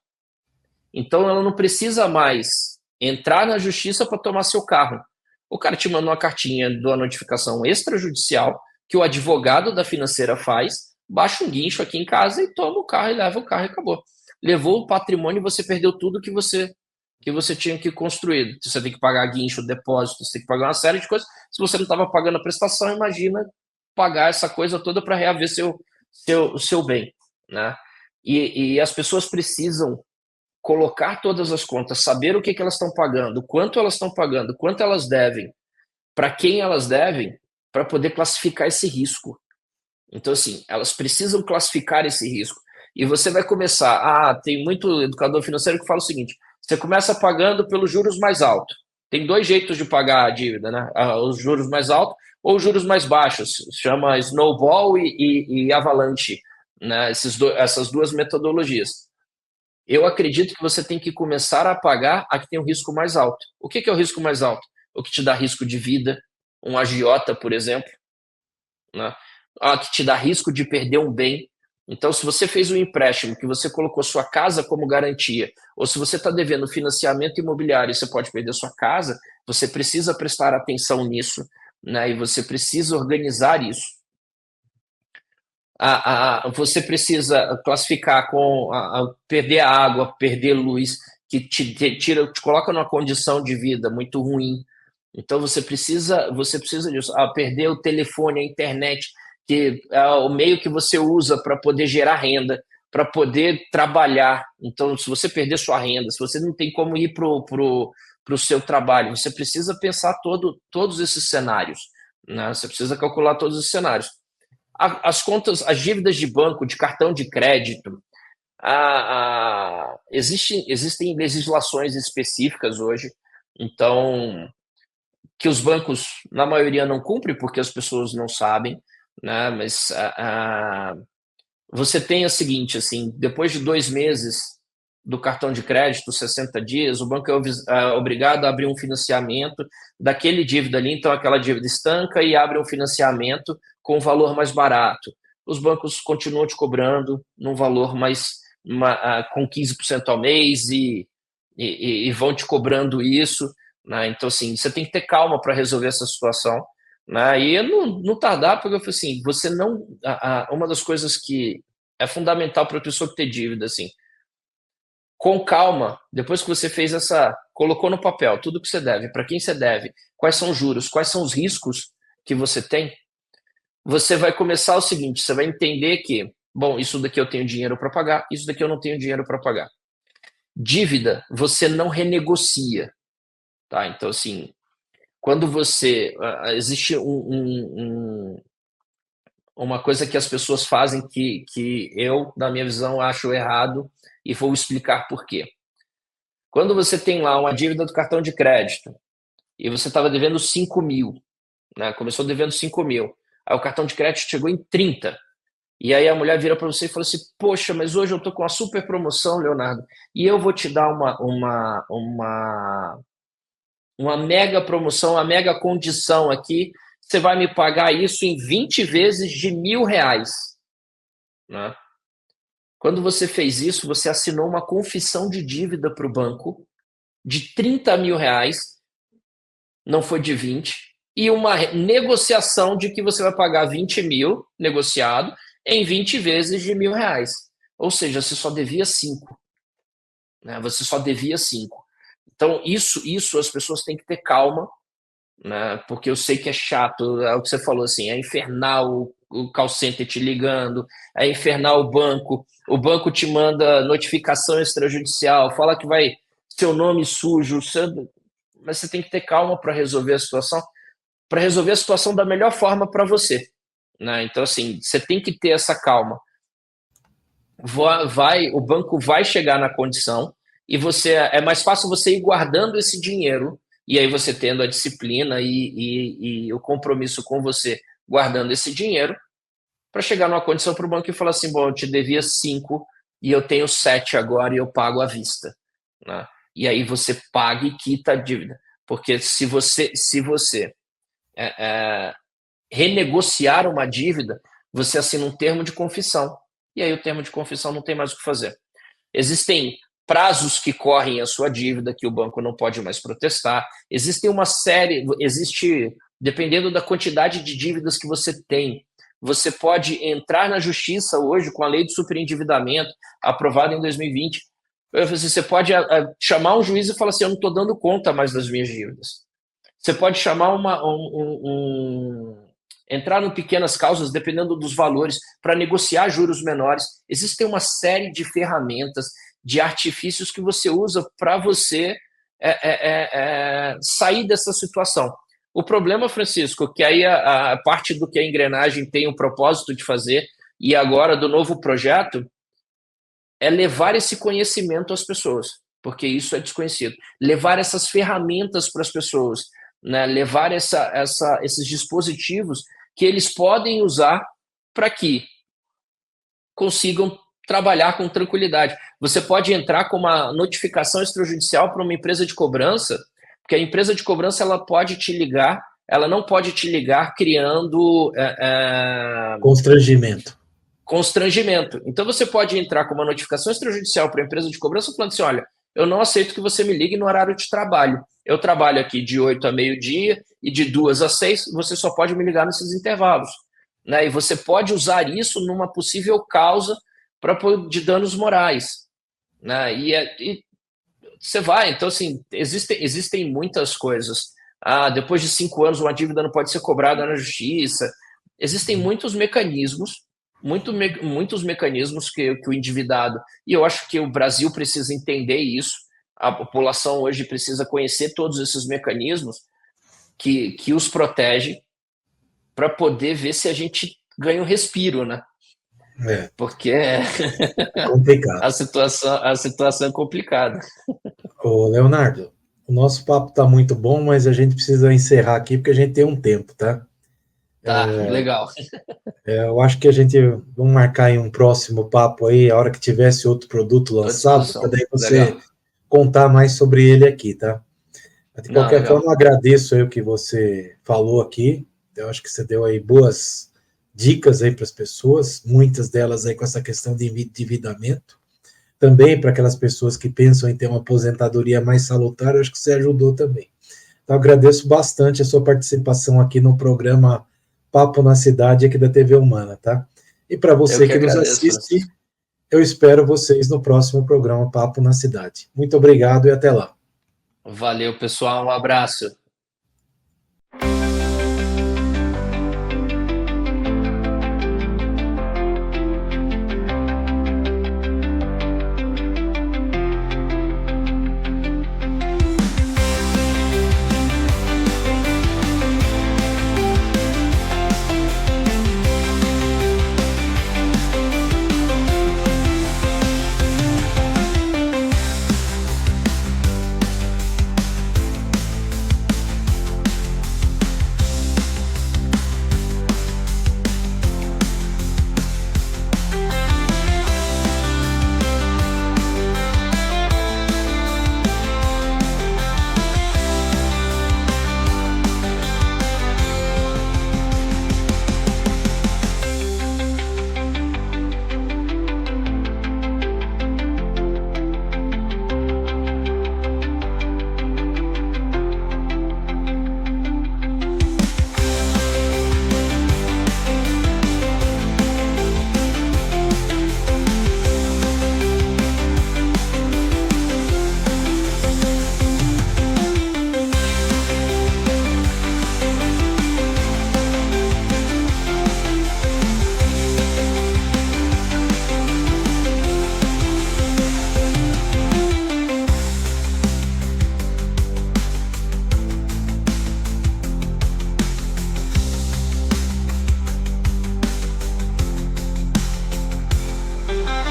Então, ela não precisa mais entrar na justiça para tomar seu carro. O cara te manda uma cartinha de uma notificação extrajudicial que o advogado da financeira faz, baixa um guincho aqui em casa e toma o carro e leva o carro e acabou. Levou o patrimônio e você perdeu tudo que você tinha que construir. Você tem que pagar guincho, depósito, você tem que pagar uma série de coisas. Se você não estava pagando a prestação, imagina pagar essa coisa toda para reaver seu bem. Né? E as pessoas precisam colocar todas as contas, saber o que elas estão pagando, quanto elas estão pagando, quanto elas devem, para quem elas devem, para poder classificar esse risco. Então, assim, elas precisam classificar esse risco. E você vai começar. Tem muito educador financeiro que fala o seguinte: você começa pagando pelos juros mais altos. Tem 2 jeitos de pagar a dívida, né? Os juros mais altos ou os juros mais baixos. Chama snowball e avalanche, né? Essas 2 metodologias. Eu acredito que você tem que começar a pagar a que tem o risco mais alto. O que é o risco mais alto? O que te dá risco de vida, um agiota, por exemplo, né? Que te dá risco de perder um bem. Então, se você fez um empréstimo, que você colocou sua casa como garantia, ou se você está devendo financiamento imobiliário e você pode perder sua casa, você precisa prestar atenção nisso, né? E você precisa organizar isso. Você precisa classificar com perder a água, perder luz, que te coloca numa condição de vida muito ruim. Então você precisa disso. Perder o telefone, a internet, que é o meio que você usa para poder gerar renda, para poder trabalhar. Então, se você perder sua renda, se você não tem como ir para o seu trabalho, você precisa pensar todos esses cenários. Né? Você precisa calcular todos os cenários. As contas, as dívidas de banco, de cartão de crédito, existem legislações específicas hoje, então, que os bancos, na maioria, não cumprem, porque as pessoas não sabem, né? Mas você tem o seguinte, assim, depois de 2 meses do cartão de crédito, 60 dias, o banco é obrigado a abrir um financiamento daquele dívida ali, então aquela dívida estanca e abre um financiamento com um valor mais barato. Os bancos continuam te cobrando num valor com 15% ao mês e vão te cobrando isso, né? Então, assim, você tem que ter calma para resolver essa situação, né? E não tardar, porque eu falei assim, você não... uma das coisas que é fundamental para a pessoa que tem dívida, assim, com calma, depois que você fez colocou no papel tudo que você deve, para quem você deve, quais são os juros, quais são os riscos que você tem, você vai começar o seguinte, você vai entender que bom, isso daqui eu tenho dinheiro para pagar, isso daqui eu não tenho dinheiro para pagar. Dívida, você não renegocia, tá? Então, assim, quando você... existe uma coisa que as pessoas fazem que eu, na minha visão, acho errado e vou explicar por quê. Quando você tem lá uma dívida do cartão de crédito e você estava devendo 5 mil, né? Começou devendo 5 mil, aí o cartão de crédito chegou em 30, e aí a mulher vira para você e fala assim, poxa, mas hoje eu estou com uma super promoção, Leonardo, e eu vou te dar uma mega promoção, uma mega condição aqui, você vai me pagar isso em 20 vezes de R$ 1.000, né? Quando você fez isso, você assinou uma confissão de dívida para o banco de R$ 30 mil, não foi de 20, e uma negociação de que você vai pagar 20 mil, negociado, em 20 vezes de R$ 1.000. Ou seja, você só devia 5. Né? Você só devia 5. Então, isso as pessoas têm que ter calma, né? Porque eu sei que é chato, é o que você falou, assim, é infernal o call center te ligando, é infernal o banco te manda notificação extrajudicial, fala que vai seu nome sujo, mas você tem que ter calma para resolver a situação da melhor forma para você, né? Então, assim, você tem que ter essa calma. O banco vai chegar na condição e é mais fácil você ir guardando esse dinheiro, e aí você tendo a disciplina e o compromisso com você guardando esse dinheiro, para chegar numa condição para o banco e falar assim, bom, eu te devia 5 e eu tenho 7 agora e eu pago à vista, né? E aí você paga e quita a dívida. Porque se você renegociar uma dívida, você assina um termo de confissão. E aí o termo de confissão não tem mais o que fazer. Existem prazos que correm a sua dívida, que o banco não pode mais protestar. Dependendo da quantidade de dívidas que você tem, você pode entrar na justiça hoje com a lei de superendividamento, aprovada em 2020. Você pode chamar um juiz e falar assim, eu não estou dando conta mais das minhas dívidas. Você pode chamar entrar em pequenas causas, dependendo dos valores, para negociar juros menores. Existem uma série de ferramentas, de artifícios que você usa para você sair dessa situação. O problema, Francisco, que aí a parte do que a engrenagem tem o propósito de fazer, e agora do novo projeto, é levar esse conhecimento às pessoas, porque isso é desconhecido. Levar essas ferramentas para as pessoas, né? Levar esses dispositivos que eles podem usar para que consigam trabalhar com tranquilidade. Você pode entrar com uma notificação extrajudicial para uma empresa de cobrança, porque a empresa de cobrança ela pode te ligar, ela não pode te ligar criando constrangimento. Então você pode entrar com uma notificação extrajudicial para a empresa de cobrança falando assim, olha, eu não aceito que você me ligue no horário de trabalho. Eu trabalho aqui de 8 a meio-dia e de 2 a 6, você só pode me ligar nesses intervalos. Né? E você pode usar isso numa possível causa de danos morais. Né? E você vai. Então, assim, existem muitas coisas. Depois de 5 anos, uma dívida não pode ser cobrada na justiça. Existem muitos mecanismos, muitos mecanismos que o endividado... E eu acho que o Brasil precisa entender isso. A população hoje precisa conhecer todos esses mecanismos que os protegem para poder ver se a gente ganha um respiro, né? Porque é complicado. a situação é complicada. Ô, Leonardo, o nosso papo está muito bom, mas a gente precisa encerrar aqui porque a gente tem um tempo, tá? Tá, legal. Eu acho que a gente vamos marcar em um próximo papo aí, a hora que tivesse outro produto lançado, para daí você contar mais sobre ele aqui, tá? De qualquer forma, eu agradeço aí o que você falou aqui. Eu acho que você deu aí boas dicas aí para as pessoas, muitas delas aí com essa questão de endividamento. Também para aquelas pessoas que pensam em ter uma aposentadoria mais salutar, eu acho que você ajudou também. Então, eu agradeço bastante a sua participação aqui no programa Papo na Cidade, aqui da TV Humana, tá? E para você que nos assiste, eu espero vocês no próximo programa Papo na Cidade. Muito obrigado e até lá. Valeu, pessoal. Um abraço.